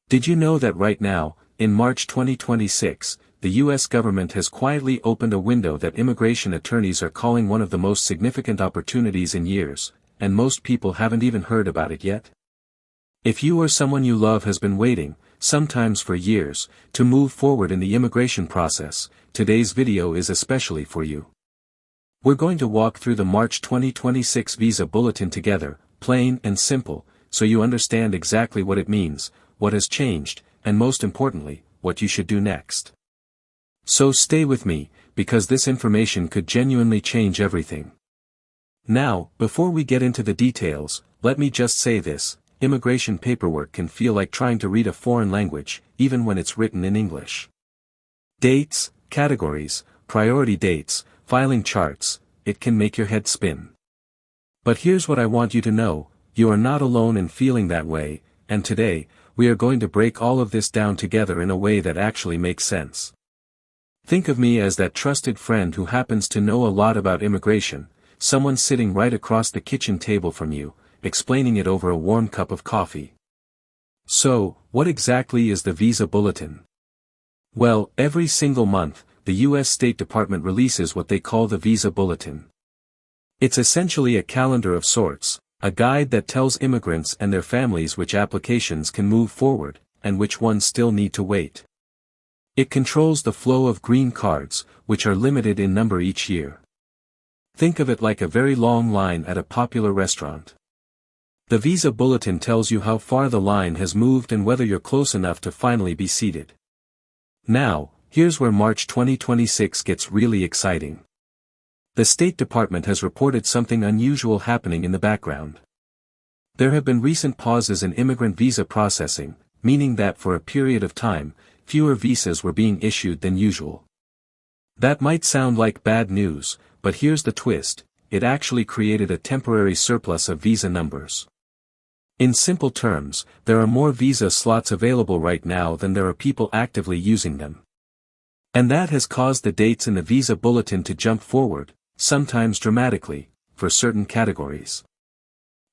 Did you know that right now, in March 2026, the U.S. government has quietly opened a window that immigration attorneys are calling one of the most significant opportunities in years, and most people haven't even heard about it yet? If you or someone you love has been waiting, sometimes for years, to move forward in the immigration process, today's video is especially for you. We're going to walk through the March 2026 Visa Bulletin together, plain and simple, so you understand exactly what it means, what has changed, and most importantly, what you should do next. So stay with me, because this information could genuinely change everything. Now, before we get into the details, let me just say this: immigration paperwork can feel like trying to read a foreign language, even when it's written in English. Dates, categories, priority dates, filing charts, it can make your head spin. But here's what I want you to know: you are not alone in feeling that way, and today, we are going to break all of this down together in a way that actually makes sense. Think of me as that trusted friend who happens to know a lot about immigration, someone sitting right across the kitchen table from you, explaining it over a warm cup of coffee. So, what exactly is the Visa Bulletin? Well, every single month, the U.S. State Department releases what they call the Visa Bulletin. It's essentially a calendar of sorts, a guide that tells immigrants and their families which applications can move forward, and which ones still need to wait. It controls the flow of green cards, which are limited in number each year. Think of it like a very long line at a popular restaurant. The Visa Bulletin tells you how far the line has moved and whether you're close enough to finally be seated. Now, here's where March 2026 gets really exciting. The State Department has reported something unusual happening in the background. There have been recent pauses in immigrant visa processing, meaning that for a period of time, fewer visas were being issued than usual. That might sound like bad news, but here's the twist: it actually created a temporary surplus of visa numbers. In simple terms, there are more visa slots available right now than there are people actively using them. And that has caused the dates in the Visa Bulletin to jump forward, sometimes dramatically, for certain categories.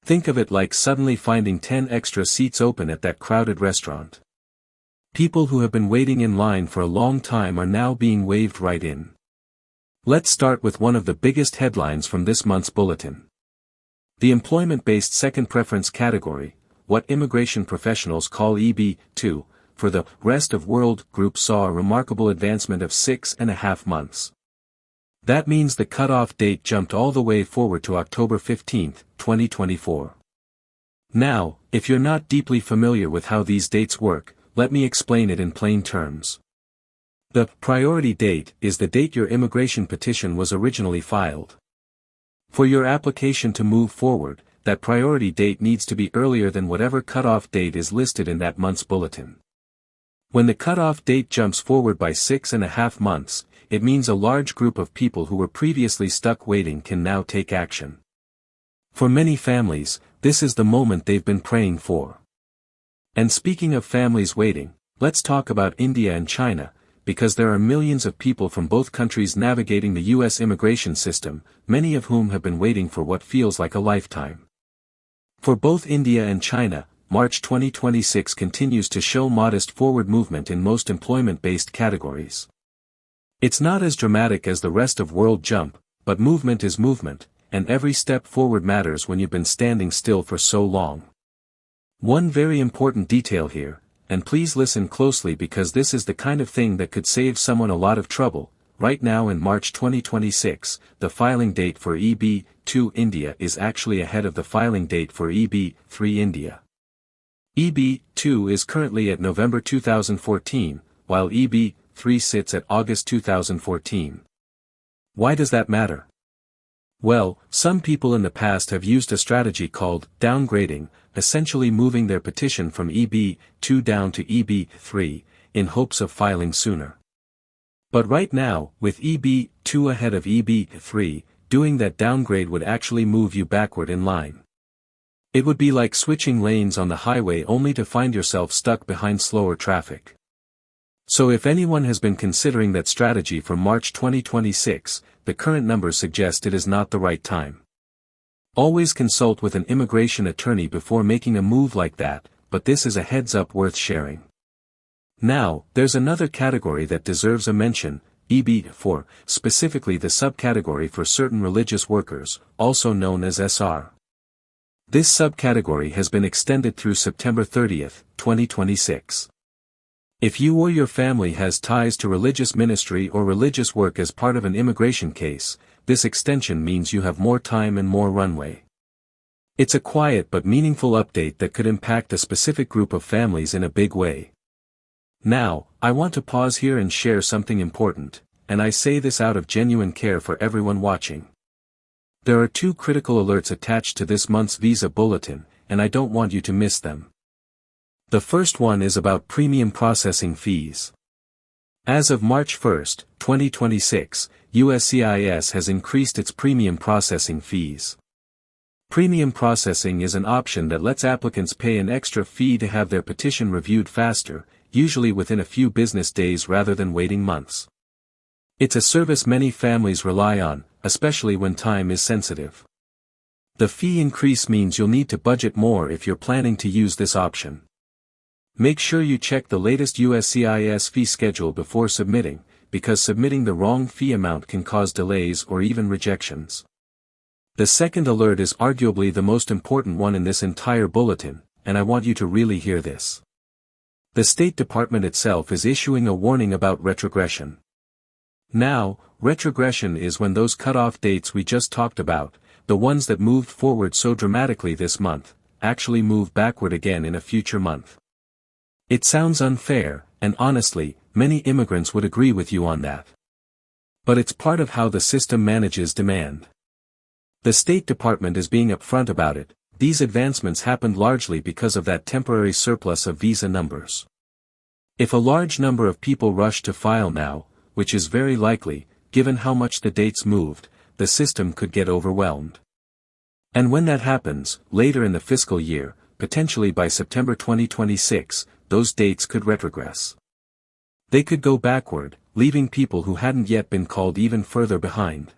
Think of it like suddenly finding 10 extra seats open at that crowded restaurant. People who have been waiting in line for a long time are now being waved right in. Let's start with one of the biggest headlines from this month's bulletin. The employment-based second preference category, what immigration professionals call EB-2, for the rest of world group saw a remarkable advancement of 6.5 months. That means the cutoff date jumped all the way forward to October 15, 2024. Now, if you're not deeply familiar with how these dates work, let me explain it in plain terms. The priority date is the date your immigration petition was originally filed. For your application to move forward, that priority date needs to be earlier than whatever cutoff date is listed in that month's bulletin. When the cutoff date jumps forward by 6.5 months, it means a large group of people who were previously stuck waiting can now take action. For many families, this is the moment they've been praying for. And speaking of families waiting, let's talk about India and China, because there are millions of people from both countries navigating the U.S. immigration system, many of whom have been waiting for what feels like a lifetime. For both India and China, March 2026 continues to show modest forward movement in most employment-based categories. It's not as dramatic as the rest of world jump, but movement is movement, and every step forward matters when you've been standing still for so long. One very important detail here, and please listen closely because this is the kind of thing that could save someone a lot of trouble. Right now in March 2026, the filing date for EB-2 India is actually ahead of the filing date for EB-3 India. EB-2 is currently at November 2014, while EB-3 sits at August 2014. Why does that matter? Well, some people in the past have used a strategy called downgrading, essentially moving their petition from EB-2 down to EB-3, in hopes of filing sooner. But right now, with EB-2 ahead of EB-3, doing that downgrade would actually move you backward in line. It would be like switching lanes on the highway only to find yourself stuck behind slower traffic. So if anyone has been considering that strategy for March 2026, the current numbers suggest it is not the right time. Always consult with an immigration attorney before making a move like that, but this is a heads up worth sharing. Now, there's another category that deserves a mention, EB-4, specifically the subcategory for certain religious workers, also known as SR. This subcategory has been extended through September 30, 2026. If you or your family has ties to religious ministry or religious work as part of an immigration case, this extension means you have more time and more runway. It's a quiet but meaningful update that could impact a specific group of families in a big way. Now, I want to pause here and share something important, and I say this out of genuine care for everyone watching. There are 2 critical alerts attached to this month's Visa Bulletin, and I don't want you to miss them. The first one is about premium processing fees. As of March 1, 2026, USCIS has increased its premium processing fees. Premium processing is an option that lets applicants pay an extra fee to have their petition reviewed faster, usually within a few business days rather than waiting months. It's a service many families rely on, especially when time is sensitive. The fee increase means you'll need to budget more if you're planning to use this option. Make sure you check the latest USCIS fee schedule before submitting, because submitting the wrong fee amount can cause delays or even rejections. The second alert is arguably the most important one in this entire bulletin, and I want you to really hear this. The State Department itself is issuing a warning about retrogression. Now, retrogression is when those cutoff dates we just talked about, the ones that moved forward so dramatically this month, actually move backward again in a future month. It sounds unfair, and honestly, many immigrants would agree with you on that. But it's part of how the system manages demand. The State Department is being upfront about it. These advancements happened largely because of that temporary surplus of visa numbers. If a large number of people rush to file now, which is very likely, given how much the dates moved, the system could get overwhelmed. And when that happens, later in the fiscal year, potentially by September 2026, those dates could retrogress. They could go backward, leaving people who hadn't yet been called even further behind.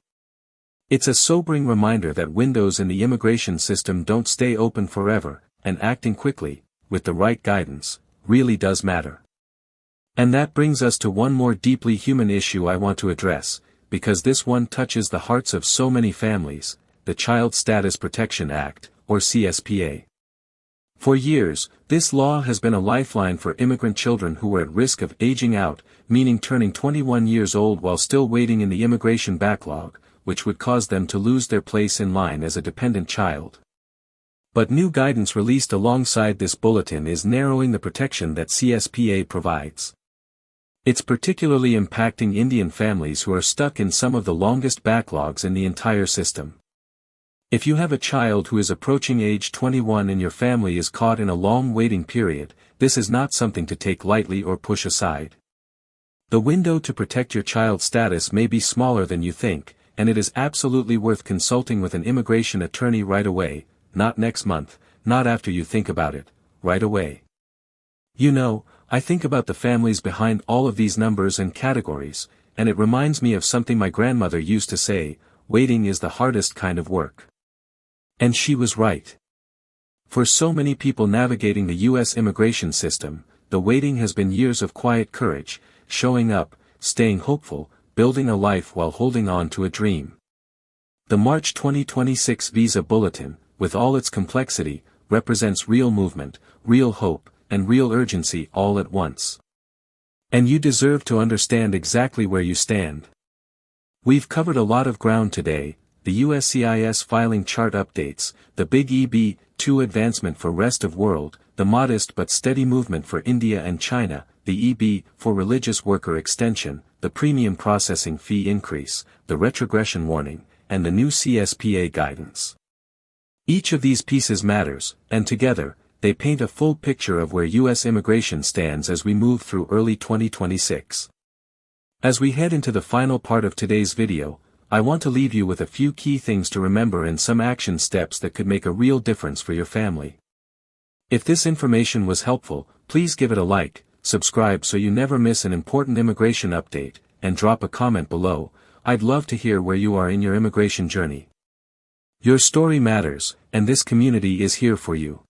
It's a sobering reminder that windows in the immigration system don't stay open forever, and acting quickly, with the right guidance, really does matter. And that brings us to one more deeply human issue I want to address, because this one touches the hearts of so many families, the Child Status Protection Act, or CSPA. For years, this law has been a lifeline for immigrant children who were at risk of aging out, meaning turning 21 years old while still waiting in the immigration backlog, which would cause them to lose their place in line as a dependent child. But new guidance released alongside this bulletin is narrowing the protection that CSPA provides. It's particularly impacting Indian families who are stuck in some of the longest backlogs in the entire system. If you have a child who is approaching age 21 and your family is caught in a long waiting period, this is not something to take lightly or push aside. The window to protect your child's status may be smaller than you think, and it is absolutely worth consulting with an immigration attorney right away, not next month, not after you think about it, right away. You know, I think about the families behind all of these numbers and categories, and it reminds me of something my grandmother used to say, waiting is the hardest kind of work. And she was right. For so many people navigating the U.S. immigration system, the waiting has been years of quiet courage, showing up, staying hopeful, building a life while holding on to a dream. The March 2026 Visa Bulletin, with all its complexity, represents real movement, real hope, and real urgency all at once. And you deserve to understand exactly where you stand. We've covered a lot of ground today: the USCIS filing chart updates, the big EB-2 advancement for rest of world, the modest but steady movement for India and China, the EB-4 religious worker extension, the premium processing fee increase, the retrogression warning, and the new CSPA guidance. Each of these pieces matters, and together, they paint a full picture of where U.S. immigration stands as we move through early 2026. As we head into the final part of today's video, I want to leave you with a few key things to remember and some action steps that could make a real difference for your family. If this information was helpful, please give it a like, subscribe so you never miss an important immigration update, and drop a comment below. I'd love to hear where you are in your immigration journey. Your story matters, and this community is here for you.